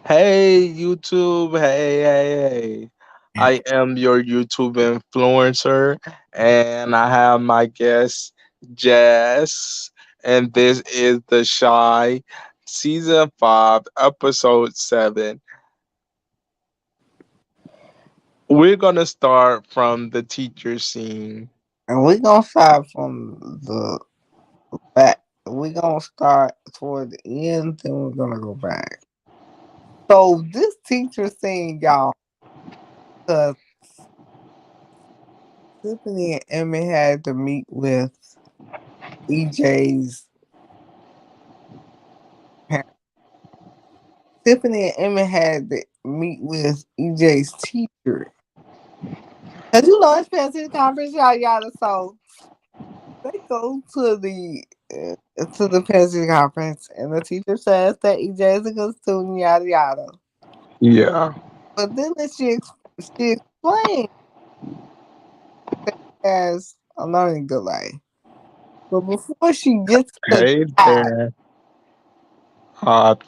Hey YouTube, hey. I am your YouTube influencer and I have my guest Jess and this is The Shy Season 5 Episode 7. We're going to start from the teacher scene. And we're gonna start from the back. We're gonna start toward the end, then we're gonna go back. So this teacher saying y'all, because Tiffany and Emmy had to meet with EJ's parents. Tiffany and Emmy had to meet with EJ's teacher. Cause it's fancy conference, yada. So they go to the fancy conference, and the teacher says that EJ is a good student, yada yada. Yeah. But then she explained as a learning delay. But before she gets to Hey that, there.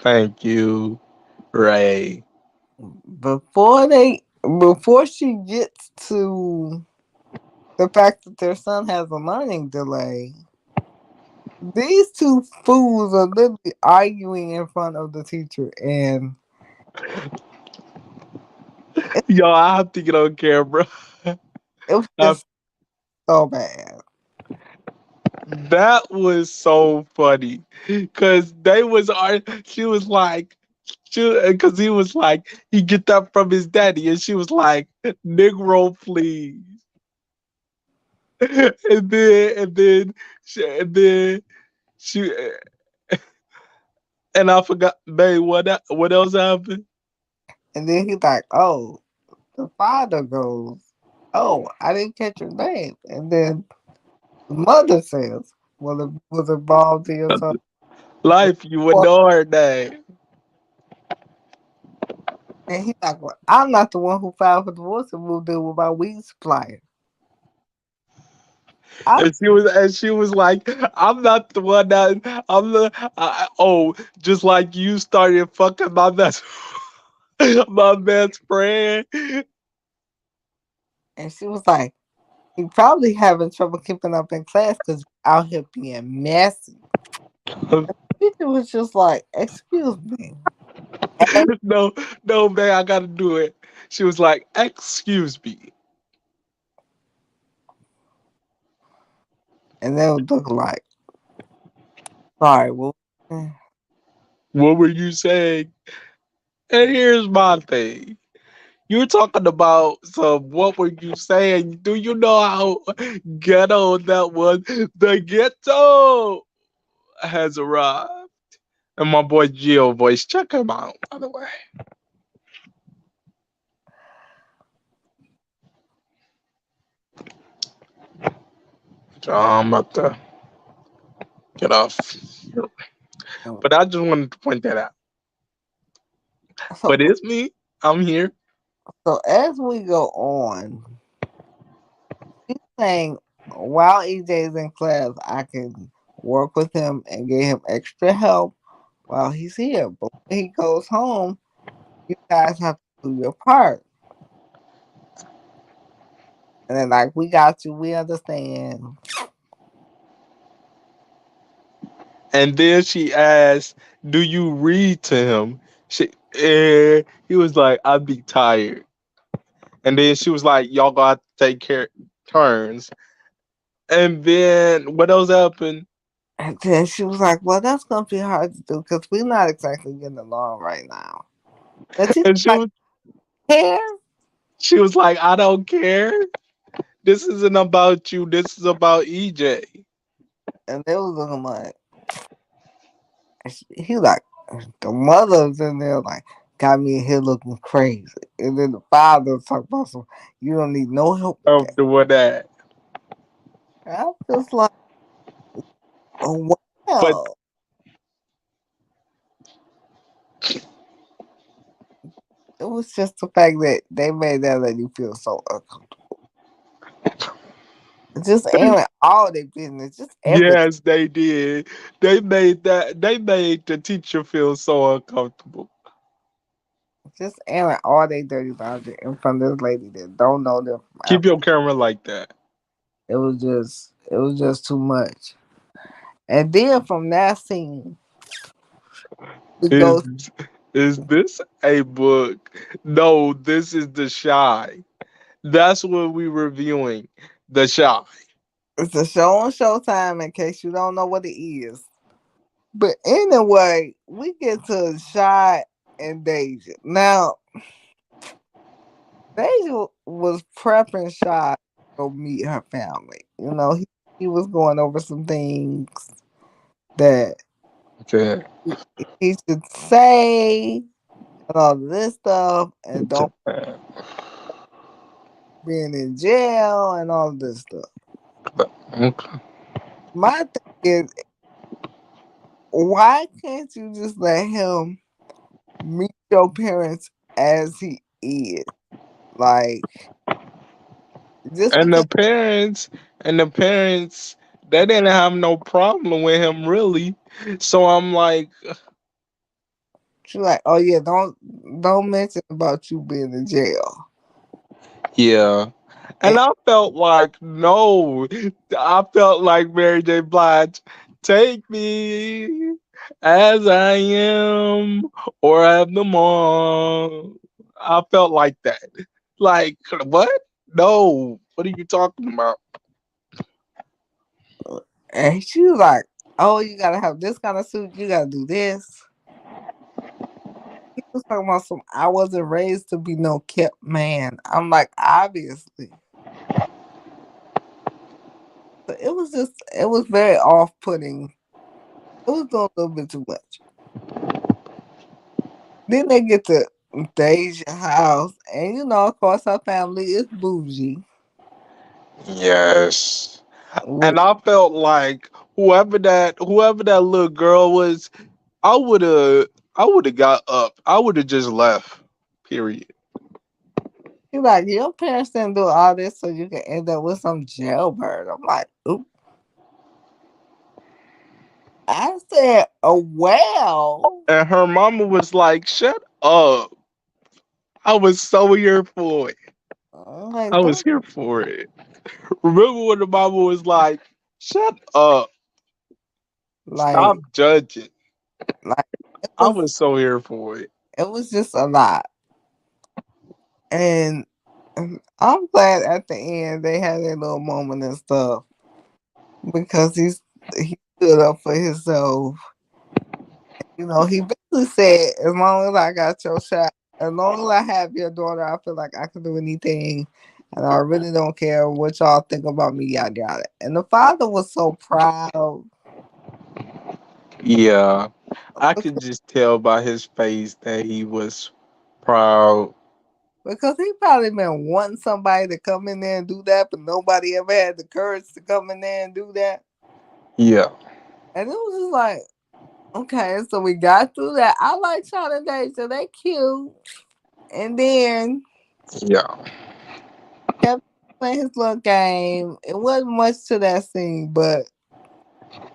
Thank you, Ray. before she gets to the fact that their son has a learning delay, these two fools are literally arguing in front of the teacher, and it, Yo, I have to get on camera. it was I just so bad. That was so funny because she was like, because he was like, he get that from his daddy, and she was like, Negro, please. And then she, and I forgot, babe, what else happened? And then he's like, "Oh," the father goes, "Oh, I didn't catch your name," and then the mother says, "Well, it was involved in your son." Life, you would know her name. And he's like, "Well, I'm not the one who filed for divorce and moved in with my weed supplier." I And she was like, I'm not the one that I'm the oh, just like you started fucking my best my best friend. and she was like, "You probably having trouble keeping up in class because you're out here being messy." Teacher was just like, "Excuse me," No, no, man, I gotta do it. She was like, excuse me. and they would look like, "Sorry, well." What were you saying? And here's my thing. You were talking about some what were you saying? Do you know how ghetto that was? The ghetto has arrived. And my boy Geo voice, check him out, by the way. So I'm about to get off. But I just wanted to point that out. So, But it's me. I'm here. so as we go on, she's saying, while EJ is in class, I can work with him and get him extra help while he's here. But when he goes home, you guys have to do your part. And then, like, we got you, we understand. And then she asked, do you read to him? He was like, I'd be tired. And then she was like, y'all got to take care turns. And then what else happened? And then she was like, "Well, that's gonna be hard to do because we're not exactly getting along right now." And she's And she like, was "Care?" she was like, I don't care. This isn't about you. This is about EJ. And they was looking like, he like, the mother's in there like, got me in here looking crazy. And then the father's talking about some, you don't need no help with Of that. doing that. And I'm just like, oh, But wow. It was just the fact that they made that lady feel so uncomfortable. Just airing all their business, just everything. yes, they did. They made the teacher feel so uncomfortable. just airing all they dirty laundry in front of this lady that don't know them from Keep Apple. your camera like that. It was just too much. And then from that scene, we Is go. is this a book? No, this is The Shy. That's what we reviewing. The Shy. It's a show on Showtime. In case you don't know what it is. But anyway, we get to Shy and Deja. Now, Deja was prepping Shy to go meet her family. He was going over some things that Okay. he should say and all this stuff, and don't being in jail and all this stuff. Okay. My thing is, why can't you just let him meet your parents as he is? Like, just And because the parents, they didn't have no problem with him really. So I'm like, she's like, oh yeah, don't mention about you being in jail. yeah. And And I felt like no. I felt like Mary J. Blige, take me as I am, or have them all. I felt like that. Like what? No. What are you talking about? and she was like, oh, you gotta have this kind of suit. You gotta do this. He was talking about some. I wasn't raised to be no kept man. I'm like, obviously. But it was very off putting. It was doing a little bit too much. Then they get to Deja house, and of course, her family is bougie. Yes. With And I felt like whoever that little girl was, I would have I would have got up. I would have just left. Period. she like, your parents didn't do all this so you can end up with some jailbird. I'm like, oop. I said, oh well. And her mama was like, "Shut up." I was so here for it. I'm like, I was don't here for it. Remember when the mama was like, "Shut up. Stop like judging." like it I was was so here for it. it was just a lot. And I'm glad at the end they had a little moment and stuff because he stood up for himself. He basically said, as long as I got your shot, as long as I have your daughter, I feel like I can do anything. And I really don't care what y'all think about me, yada yada. And the father was so proud Yeah. I could just tell by his face that he was proud. because he probably been wanting somebody to come in there and do that, but nobody ever had the courage to come in there and do that. Yeah. And it was just like, okay, so we got through that. I like Sean and Dave, so they cute. And then Yeah. kept playing his little game. It wasn't much to that scene, but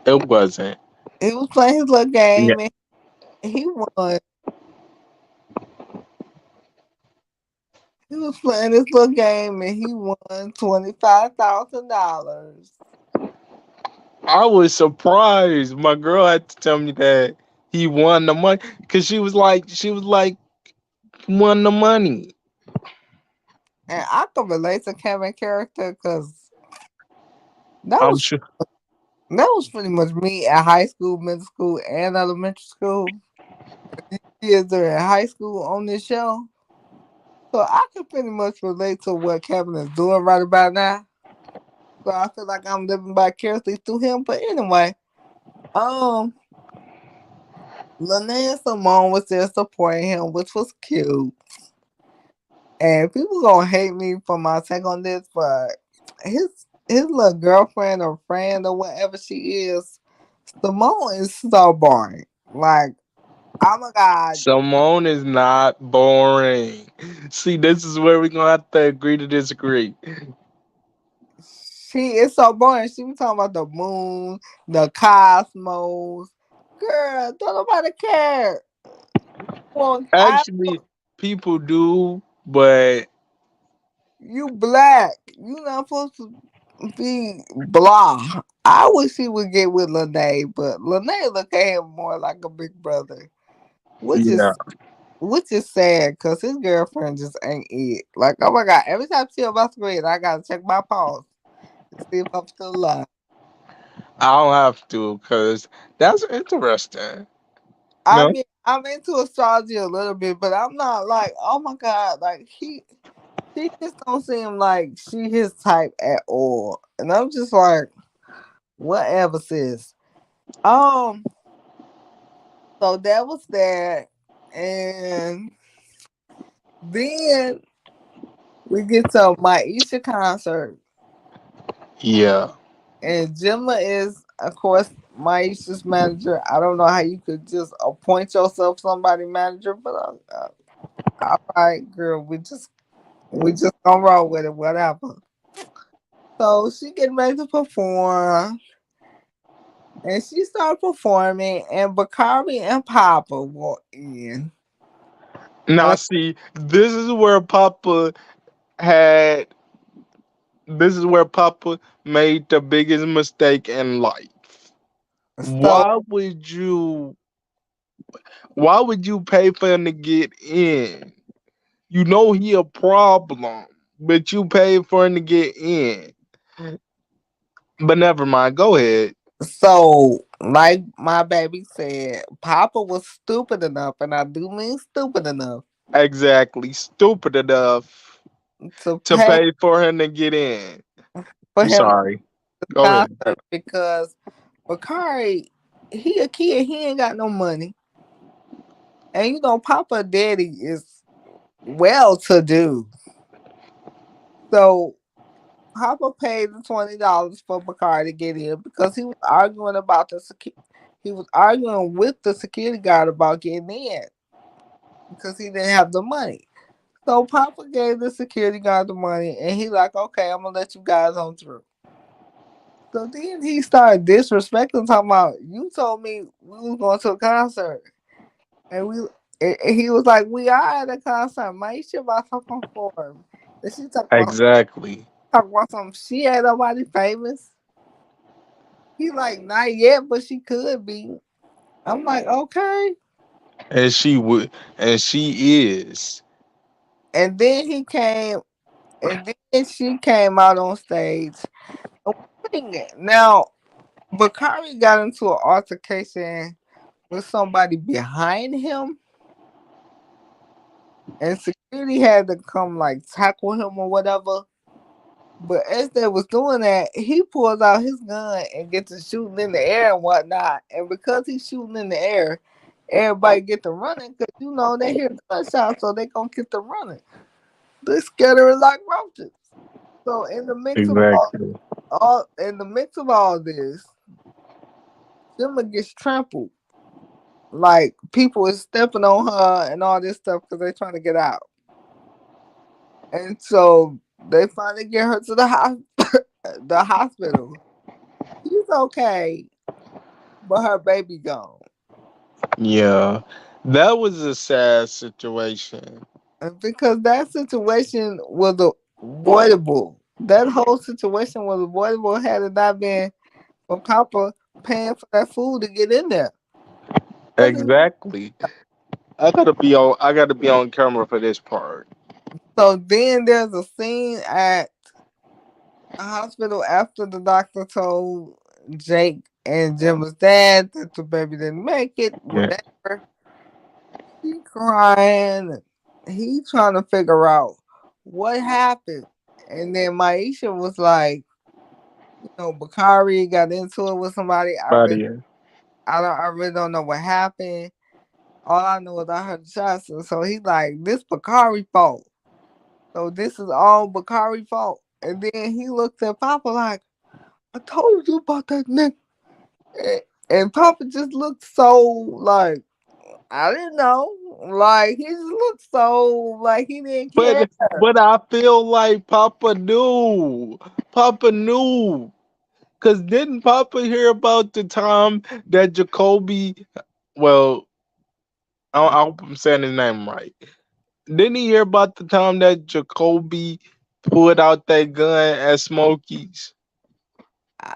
It wasn't. he was playing his little Yeah. game and he won. He was playing his little game and he won $25,000. I was surprised. My girl had to tell me that he won the money because she was like, won the money. And I could relate to Kevin's character because that I'm was sure. that was pretty much me at high school, middle school, and elementary school. Kids are in high school on this show. So I can pretty much relate to what Kevin is doing right about now. So I feel like I'm living vicariously through him. But anyway, um, Lene Simone was there supporting him, which was cute. And people gonna hate me for my take on this, but his little girlfriend or friend or whatever she is, Simone is so boring. Like, oh my god, Simone is not boring. See, this is where we're gonna have to agree to disagree. she is so boring. She was talking about the moon, the cosmos. Girl, don't nobody care. Well, I Actually, people do, but You black. You not supposed to be blah. I wish he would get with Lene, but Lene look at him more like a big brother, which yeah, is which is sad because his girlfriend just ain't it. Like, oh my god, every time she about to read, I gotta check my pulse to see if I'm still alive. I don't have to because that's interesting. I No, mean, I'm into astrology a little bit, but I'm not like, oh my god, like she just don't seem like she his type at all. And I'm just like, whatever, sis. Um, so that was that. And then we get to my Isha concert. yeah. And Gemma is, of course, Maisha's manager. I don't know how you could just appoint yourself somebody manager, but all right, girl, we just gonna roll with it, whatever. So she getting ready to perform, and she started performing, and Bakari and Papa walked in. Now And see, had. This is where Papa made the biggest mistake in life. so, Why would you? Why would you pay for him to get in? You know he a problem, but you paid for him to get in. But never mind. Go ahead. like my baby said, Papa was stupid enough, and I do mean stupid enough, Exactly. Stupid enough to to pay pay for him to get in. for I'm him sorry. Go ahead. concert because Bakari, he a kid, he ain't got no money. And Papa Daddy is well to do. So Papa paid the $20 for Bakari to get in because he was arguing with the security guard about getting in because he didn't have the money. So Papa gave the security guard the money and he like, okay, I'm gonna let you guys on through. So then he started disrespecting, talking about you told me we was going to a concert, and he was like, we are at a concert. Maisha about to perform. And she Exactly. talk about something. She ain't nobody famous. He like not yet, but she could be. I'm like okay. And she would. And she is. And then he came, and then she came out on stage and was singing. Now Bakari got into an altercation with somebody behind him, and security had to come like tackle him or whatever. But as they was doing that, he pulls out his gun and gets to shooting in the air and whatnot. And because he's shooting in the air, everybody get to running because they hear gunshots, so they gonna get to running. They scattering like roaches. So in the mix of Exactly. all this, Simba gets trampled. Like people is stepping on her and all this stuff because they trying to get out. And so they finally get her to the hospital. She's okay, but her baby gone. Yeah. That was a sad situation. And because that situation was avoidable. That whole situation was avoidable had it not been for Papa paying for that food to get in there. Exactly. I gotta be on camera for this part. So then there's a scene at a hospital after the doctor told Jake and Jim's dad that the baby didn't make it, Yeah. whatever. He crying. He trying to figure out what happened. And then Maisha was like, Bakari got into it with somebody. Buddy. I really don't know what happened. All I know is I heard the shots. And so he like, this Bakari fault. So this is all Bakari fault. And then he looked at Papa like, I told you about that nigga. And Papa just looked so like, I didn't know. Like he just looked so like he didn't care. But I feel like Papa knew. Papa knew. Cause didn't Papa hear about the time that Jacoby, well, I hope I'm saying his name right. Didn't he hear about the time that Jacoby pulled out that gun at Smokey's? I,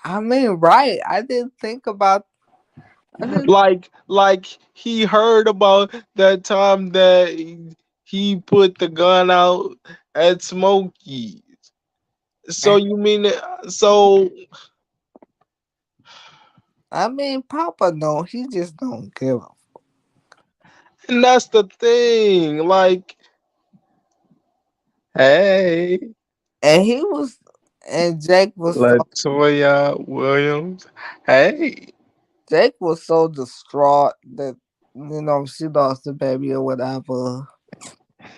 I mean, right? I didn't think about. I didn't. Like he heard about that time that he put the gun out at Smokey's. So you mean so? I mean, Papa, no, he just don't give a. And that's the thing. Like, hey, And he was, and Latoya Williams. Hey, Jake was so distraught that she lost the baby or whatever,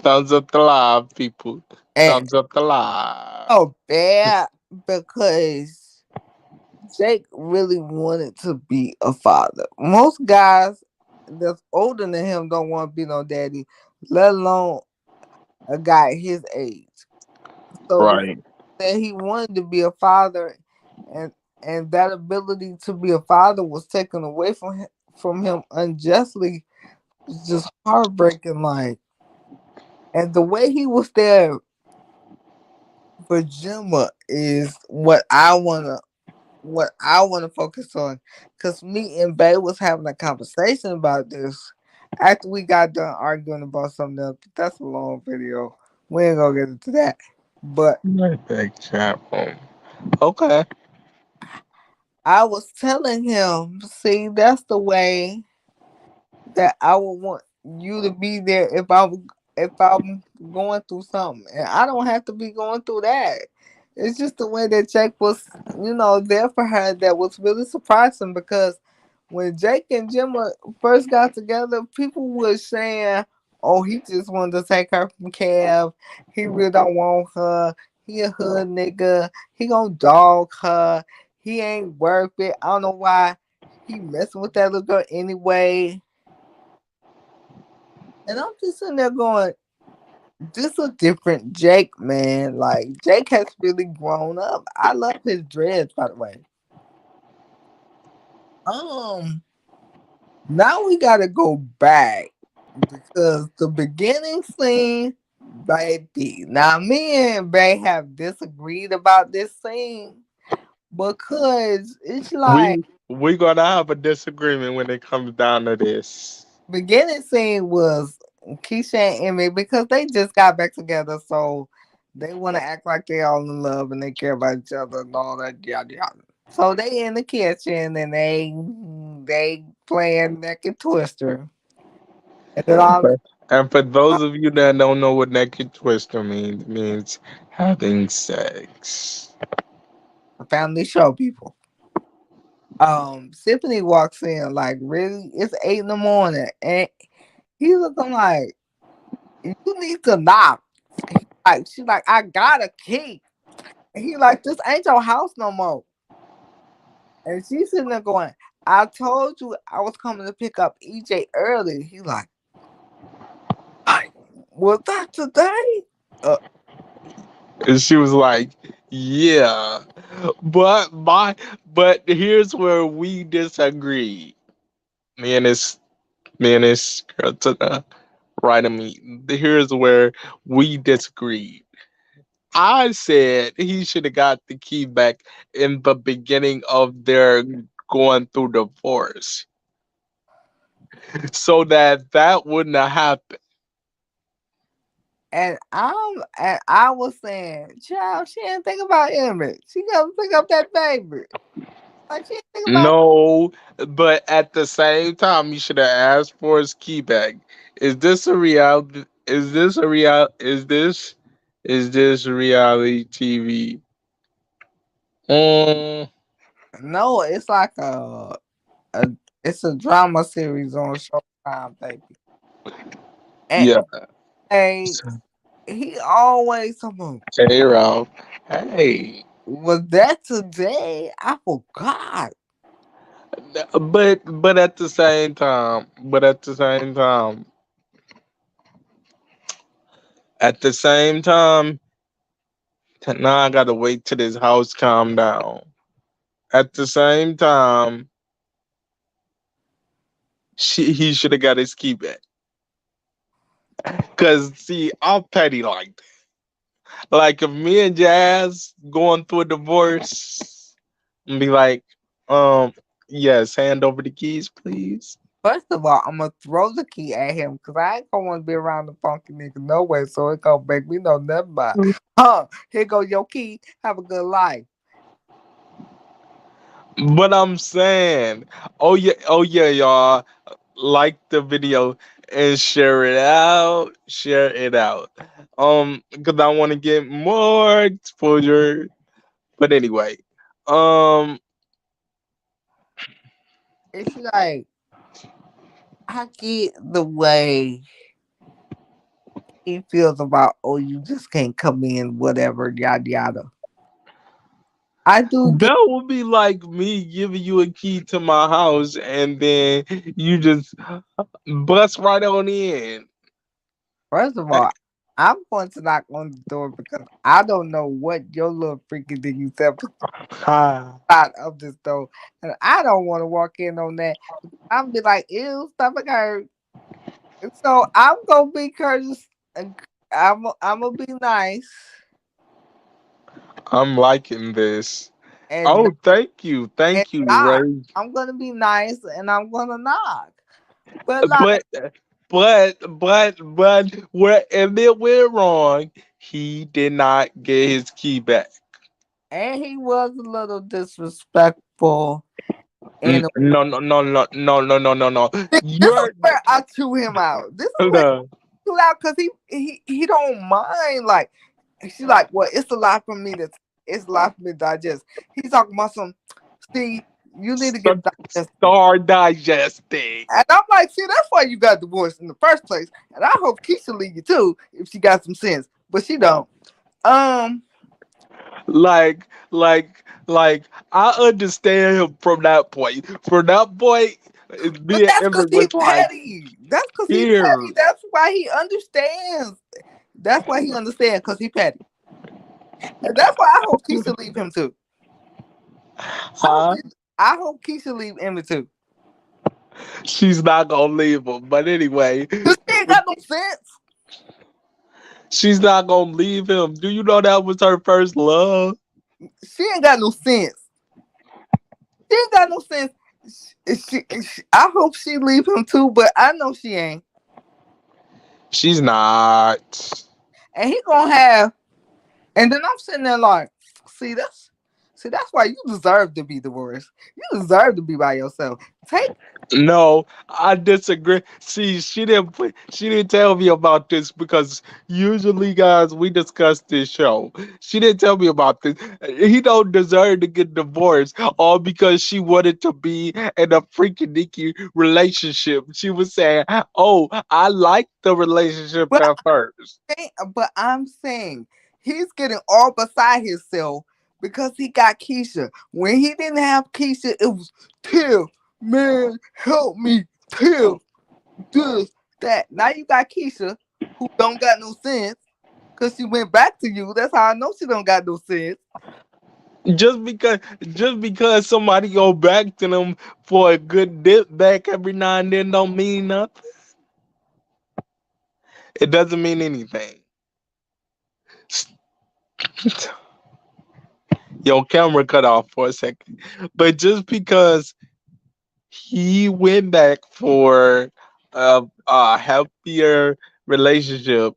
thumbs up the live, people. and Thumbs up the live. oh bad because Jake really wanted to be a father. Most guys that's older than him don't want to be no daddy, let alone a guy his age. So the fact Right. that he wanted to be a father, and that ability to be a father was taken away from him unjustly, was just heartbreaking. Like, and the way he was there for Gemma is what I wanna focus on. Cause me and Bay was having a conversation about this after we got done arguing about something else. But that's a long video. We ain't gonna get into that. But Right back chat room. Okay. I was telling him, see, that's the way that I would want you to be there if I'm going through something, and I don't have to be going through that. It's just the way that Jake was, there for her that was really surprising because when Jake and Gemma first got together, people were saying, "Oh, he just wanted to take her from Kev. He really don't want her. He a hood nigga. He gonna dog her. He ain't worth it. I don't know why he messing with that little girl anyway." And I'm just sitting there going, this a different Jake, man. Like Jake has really grown up. I love his dreads, by the way. Um, Now we gotta go back because the beginning scene, baby. Now me and Bay have disagreed about this scene because it's like We gonna have a disagreement when it comes down to this. beginning scene was Keisha and Emmy because they just got back together, so they want to act like they all in love and they care about each other and all that yada yada. So they in the kitchen and they playing neck and twister. And then all And for those of you that don't know what naked twister means, it means having sex. the family show people. Symphony walks in like really it's 8 in the morning and he looking like you need to knock. Like she's like, I got a key. And he like, this ain't your house no more. And she's sitting there going, I told you I was coming to pick up EJ early. He like, I was that today? Uh, And she was like, "Yeah, but but here's where we disagree. Me and this me and this girl to the right of me. Here's where we disagree. I said he should have got the key back in the beginning of their going through divorce, so that that wouldn't have happened. and I was saying, child, she didn't think about Emmett. She gotta pick up that baby. Like she didn't think about No, but at the same time, you should have asked for his key back. Is this a reality? Is this a real? Is this reality TV? Mm, no, it's like a it's a drama series on Showtime, baby. And yeah. hey, he always talking Hey, Ralph. Hey, was that today? I forgot. but at the same time, now I gotta wait till this house calm down. At the same time, he should have got his key back. Cause see, I'm petty like that. Like if me and Jazz going through a divorce, and be like, um, yes, hand over the keys, please. First of all, I'm gonna throw the key at him because I ain't gonna want to be around the funky nigga no way. So it gonna make me know nothing about. Huh? Here go your key. Have a good life. But I'm saying, oh yeah, y'all, like the video and share it out, share it out. Because I want to get more exposure. But anyway, um, It's like I get the way he feels about. Oh, you just can't come in. Whatever. Yada yada. I do get. that would be like me giving you a key to my house and then you just bust right on in. First of all, I'm going to knock on the door because I don't know what your little freaky thing you said Ah, out of this door, and I don't want to walk in on that. I'm be like, ew, stomach hurt. And so I'm gonna be courteous. And I'm gonna be nice, I'm liking this. and Oh, and thank you, knock. Ray. I'm gonna be nice, and I'm gonna knock. But like, But but where if it went wrong, he did not get his key back. and he was a little disrespectful. And No, no, no, no, no, no, no, no, no. this is You're where I chew him out. This is where no. I chew out because he don't mind. Like she's like, well, it's a lot for me to it's a lot for me to digest. He's talking about some. See, you need to get digested. Start digesting. And I'm like, see, that's why you got divorced in the first place. And I hope Keisha leave you too if she got some sense, but she don't. Um, Like I understand him from that point. From that point, but me and that's because Emily he was like, petty. That's because he here, petty. That's why he understands. That's why he understands because he petty. And that's why I hope Keisha leave him too. I hope, huh? I hope Keisha leave Emmy too. She's not gonna leave him. But anyway, Cause she ain't got no sense. she's not gonna leave him. Do you know that was her first love? She ain't got no sense. She ain't got no sense. I hope she leave him too, but I know she ain't. She's not. And he gonna have. And then I'm sitting there like, see that's why you deserve to be divorced. You deserve to be by yourself. Take No, I disagree. See, she didn't tell me about this because usually, guys, we discuss this show. She didn't tell me about this. He don't deserve to get divorced all because she wanted to be in a freaking Nikki relationship. She was saying, "Oh, I like the relationship but at first." I'm saying he's getting all beside himself because he got Keisha. When he didn't have Keisha, it was Tiff, man, help me, Tiff, this, that. Now you got Keisha, who don't got no sense, cause she went back to you. That's how I know she don't got no sense. Just because, just because somebody go back to them for a good dip back every now and then, don't mean nothing. It doesn't mean anything. Your camera cut off for a second. But just because he went back for a healthier relationship,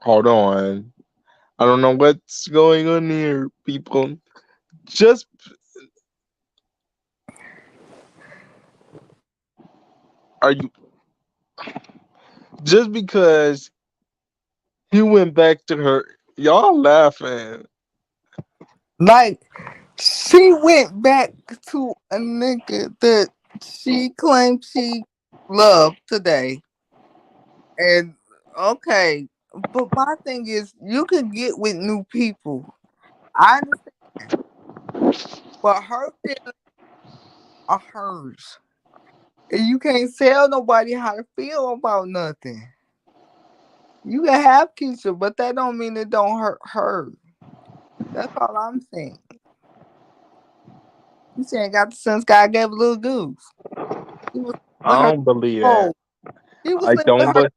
hold on. I don't know what's going on here, people. Just are you just because he went back to her, y'all laughing. Like she went back to a nigga that she claimed she loved today. And okay, but my thing is, you can get with new people. I understand, but her feelings are hers, and you can't tell nobody how to feel about nothing. You can have Keisha, but that don't mean it don't hurt her. That's all I'm saying. You saying got the sense God gave a little goose. He was with I her don't believe that. whole. He was I sleeping with don't, her.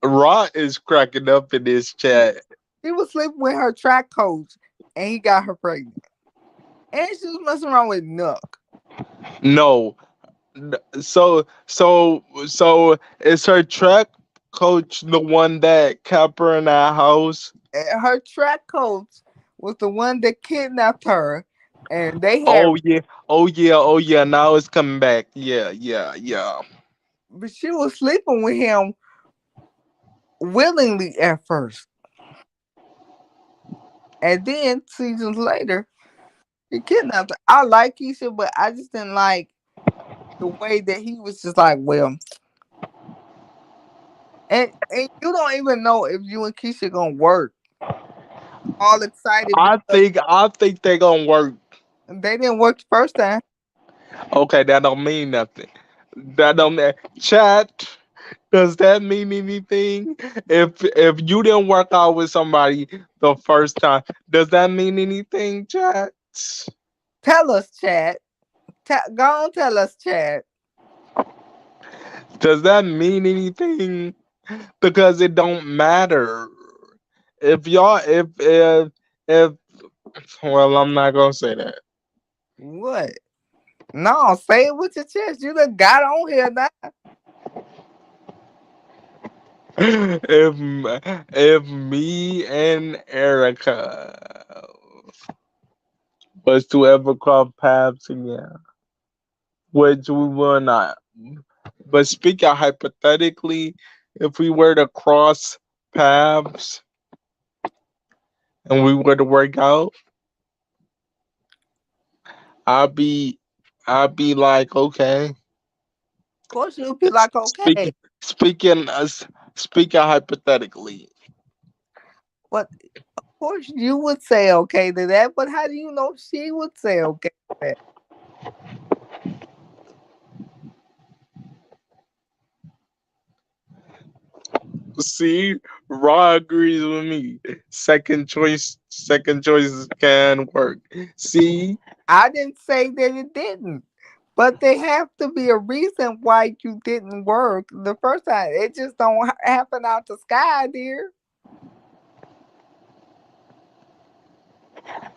but Rod is cracking up in this chat. He was sleeping with her track coach, and he got her pregnant. And she was messing around with Nook. No, so is her track coach the one that kept her in that house? And her track coach was the one that kidnapped her, and they had, Oh yeah, oh yeah, oh yeah. Now it's coming back. Yeah, yeah, yeah. but she was sleeping with him willingly at first, and then seasons later, he kidnapped her. I like Keisha, but I just didn't like the way that he was just like, well, and you don't even know if you and Keisha gonna work. All excited because I think they gonna work. they didn't work the first time. Okay, that don't mean nothing. That don't chat. Does that mean anything? If you didn't work out with somebody the first time, does that mean anything, chat? Tell us, Chad. Go on, tell us, Chad. Does that mean anything? Because it don't matter. If y'all if well, I'm not gonna say that. What? No, say it with your chest. You done got on here now. If me and Erica was to ever cross paths again, which we will not. But speaking hypothetically, if we were to cross paths and we were to work out, I'd be I'd be like, okay. Of course, you'll be like, okay. Speaking speaking as speaking hypothetically. But of course, you would say okay to that. But how do you know she would say okay to that? See, Raw agrees with me. Second choices can work. See, I didn't say that it didn't. But there have to be a reason why you didn't work the first time. It just don't happen out the sky, dear.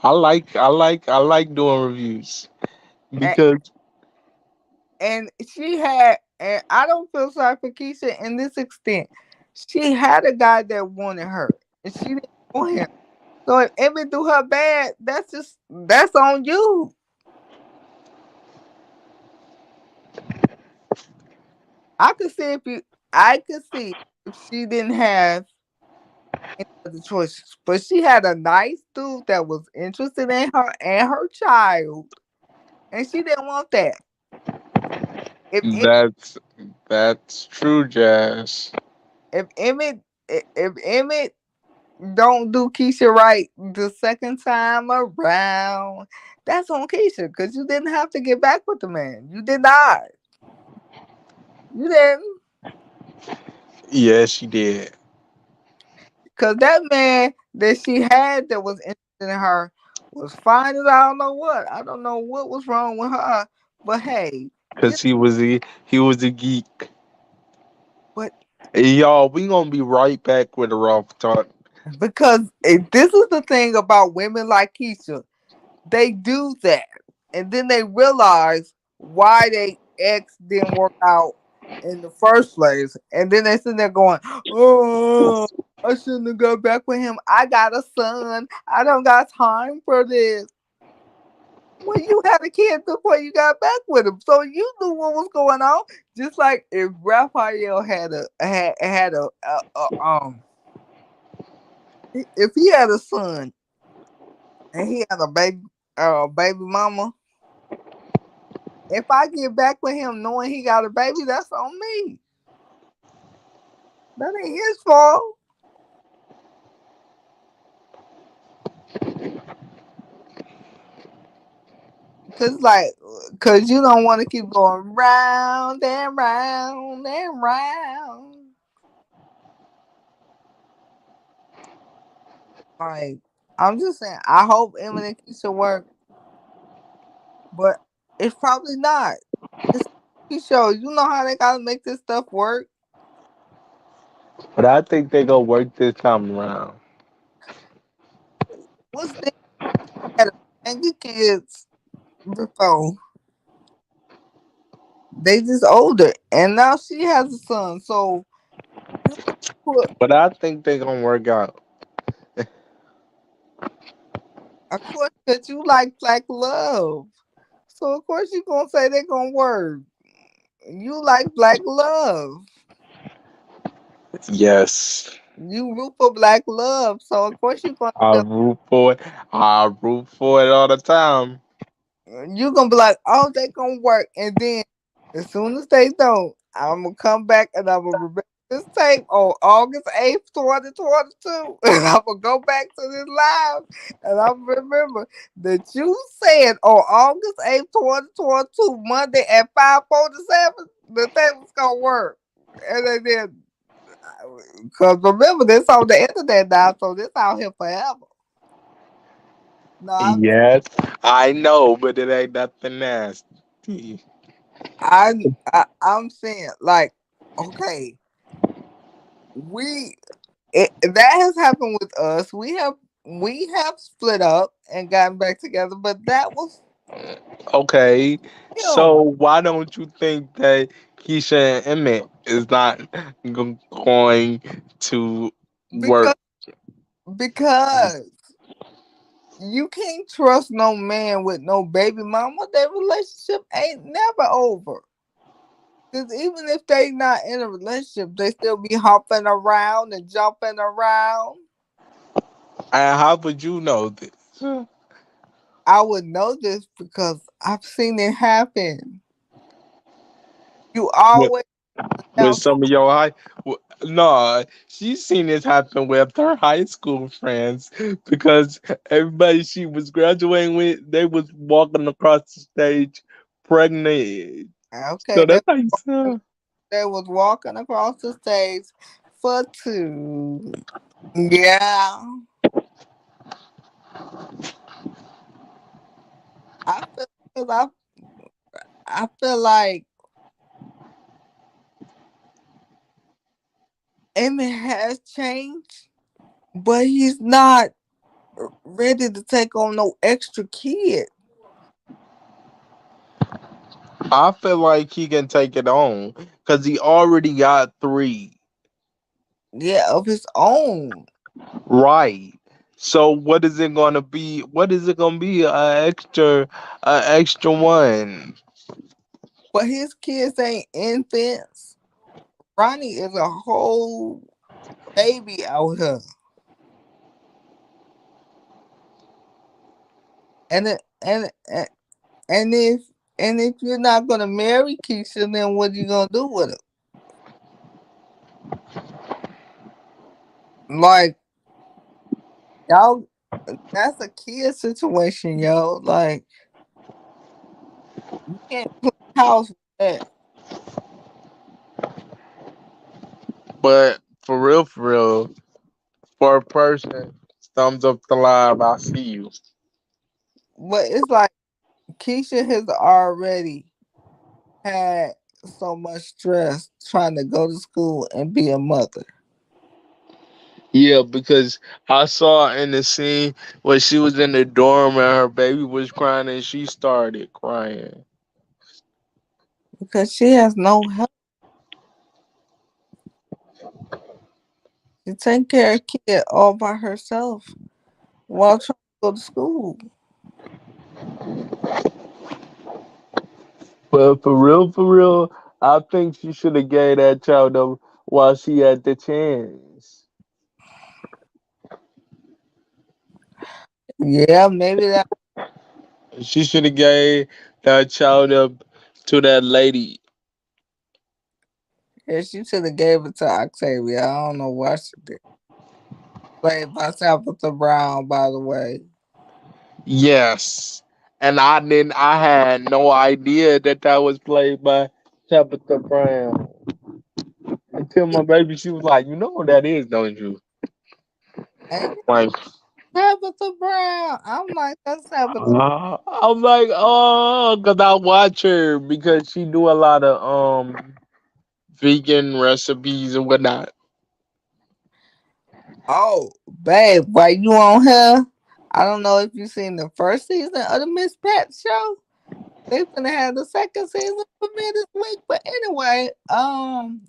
I like doing reviews because And she had, and I don't feel sorry for Keisha in this extent. She had a guy that wanted her, and she didn't want him. So if Emmett do her bad, that's on you. I could see if you, I could see if she didn't have any other choices, but she had a nice dude that was interested in her and her child, and she didn't want that. If that's that's true, Jazz. if Emmett if Emmett don't do Keisha right the second time around, that's on Keisha because you didn't have to get back with the man. You did not. You didn't. Yes, she did. Because that man that she had that was interested in her was fine as I don't know what. I don't know what was wrong with her. But hey, you Cause he was a geek. but Hey, y'all, we gonna be right back with a rough talk. because this is the thing about women like Keisha. They do that. And then they realize why they ex didn't work out in the first place. And then they sit there going, oh, I shouldn't have got back with him. I got a son. I don't got time for this. Well, you had a kid before you got back with him, so you knew what was going on. Just like if Raphael had if he had a son and he had a baby mama, if I get back with him knowing he got a baby, that's on me. That ain't his fault. Cause you don't want to keep going round and round and round. Like, I'm just saying, I hope Eminem keeps to work, but it's probably not. It's a TV show. You know how they gotta make this stuff work. But I think they gonna work this time around. What's that? Had a bang of kids before. They just older, and now she has a son. So you put, But I think they gonna work out. of course, that you like Black Love. So of course you gonna say they're gonna work. You like Black Love. Yes. You root for Black Love. So of course I root for it. I root for it all the time. you gonna be like, oh, they gonna work, and then as soon as they don't, I'm gonna come back and I'm gonna remember this tape on August 8th, 2022, and I'm gonna go back to this live, and I'm gonna remember that you said on August 8th, 2022, Monday at 5:47, that they was gonna work, and they did. Because remember, this on the internet now, so this out here forever. No, Yes, I know, but it ain't nothing nasty. I, I'm saying like, okay, we that has happened with us. We have split up and gotten back together, but that was Okay, so him why don't you think that Keisha and Emmett is not going to because work? because you can't trust no man with no baby mama. Their relationship ain't never over. Cause even if they not in a relationship, they still be hopping around and jumping around. And how would you know this? I would know this because I've seen it happen. You With, always with have some of your no, she's seen this happen with her high school friends because everybody she was graduating with, they was walking across the stage pregnant. okay. So that's how you sound. They was walking across the stage for two. Yeah, I feel cause I feel like Emmett has changed, but he's not ready to take on no extra kid. I feel like he can take it on because he already got three. Yeah, of his own. Right. So what is it gonna be? What is it gonna be? A extra one. But his kids ain't infants. Ronnie is a whole baby out here. And it, and if you're not gonna marry Keisha, then what you gonna do with it? Like y'all, that's a kid situation, yo. Like you can't play house with that. But for real, for a person, thumbs up the live. I see you. But it's like Keisha has already had so much stress trying to go to school and be a mother. Yeah, because I saw in the scene when she was in the dorm and her baby was crying and she started crying. Because she has no help. She take care of kid all by herself while trying to go to school. But for real, I think she should have gave that child up while she had the chance. Yeah, maybe that. She should have gave that child up to that lady. Yeah, she should have gave it to Octavia. I don't know why she did. Played by Tabitha Brown, by the way. Yes. And I had no idea that that was played by Tabitha Brown. Until my baby, she was like, you know what that is, don't you? Ain't it Like, Tabitha Brown? I'm like, that's Tabitha. I'm like, oh, because I watch her because she do a lot of vegan recipes and whatnot. Oh, babe, while you on here, I don't know if you seen the first season of the Miss Pat show. They finna have the second season premiere this week. But anyway, the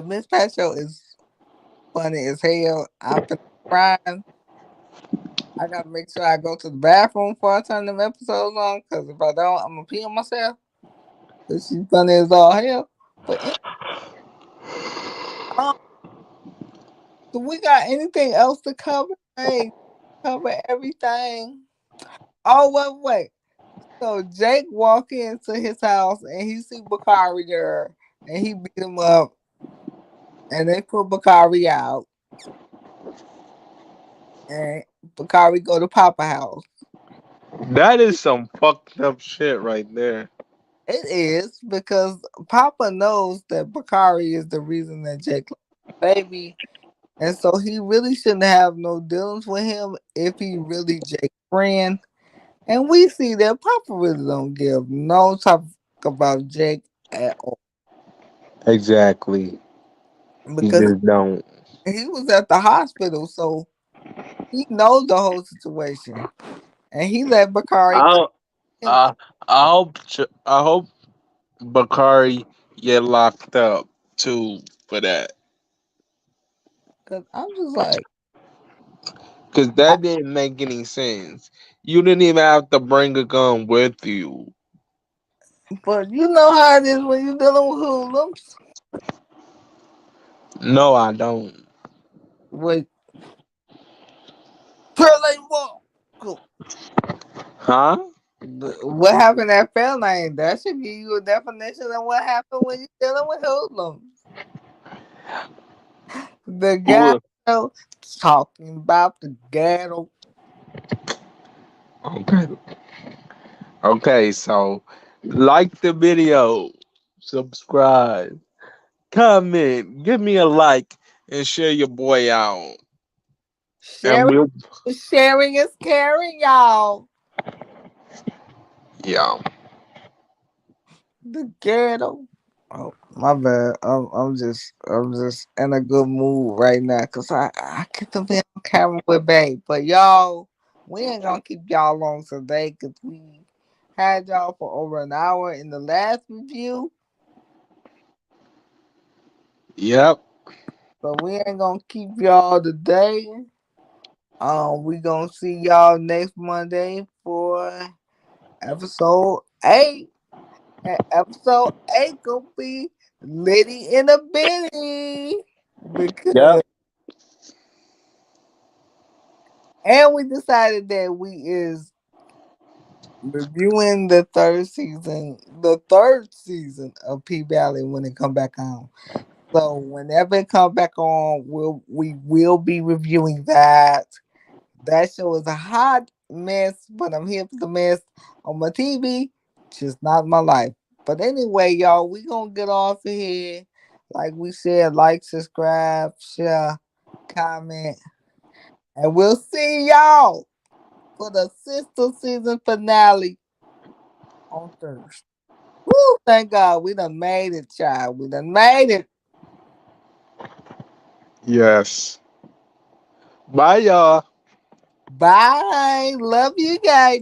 Miss Pat show is funny as hell. I'm finna crying. I gotta make sure I go to the bathroom before I turn them episodes on. Cause if I don't, I'm gonna pee on myself. Cause she's funny as all hell. But um, do we got anything else to cover? Hey, cover everything. Oh wait. So Jake walk into his house and he see Bakari there and he beat him up and they put Bakari out and Bakari go to Papa house. That is some fucked up shit right there. It is because Papa knows that Bakari is the reason that Jake lost his baby. And so he really shouldn't have no dealings with him if he really Jake's friend. And we see that Papa really don't give no talk about Jake at all. Exactly. He Because just don't. he was at the hospital, so he knows the whole situation. And he let Bakari I kill don't- him. I I hope Bakari get locked up too for that. Cause I'm just like, Cause that didn't make any sense. You didn't even have to bring a gun with you. but you know how it is when you're dealing with hoodlums. No, I don't. Wait, Pearl Walk. Huh? What happened at Fairlane? That should give you a definition of what happened when you're dealing with hoodlums. The guy Well, talking about the ghetto. okay. Okay, so like the video, subscribe, comment, give me a like, and share your boy out. And Sharing, we'll, sharing is caring, y'all. yeah. The ghetto. Oh, my bad. I'm just in a good mood right now because I get to be on camera with babe. But y'all, we ain't gonna keep y'all long today because we had y'all for over an hour in the last review. Yep. So we ain't gonna keep y'all today. We gonna see y'all next Monday for episode 8. And episode 8 gonna be Liddy in a Bitty. Yep. Because and we decided that we is reviewing the third season of P Valley when it come back on. So whenever it come back on, we will be reviewing that. That show is a hot mess, but I'm here for the mess on my TV, just not my life. But anyway, y'all, we gonna get off of here. Like we said, like, subscribe, share, comment, and we'll see y'all for the sister season finale on Thursday. Woo! Thank God we done made it, child. We done made it. Yes. Bye, y'all. Bye. Love you guys.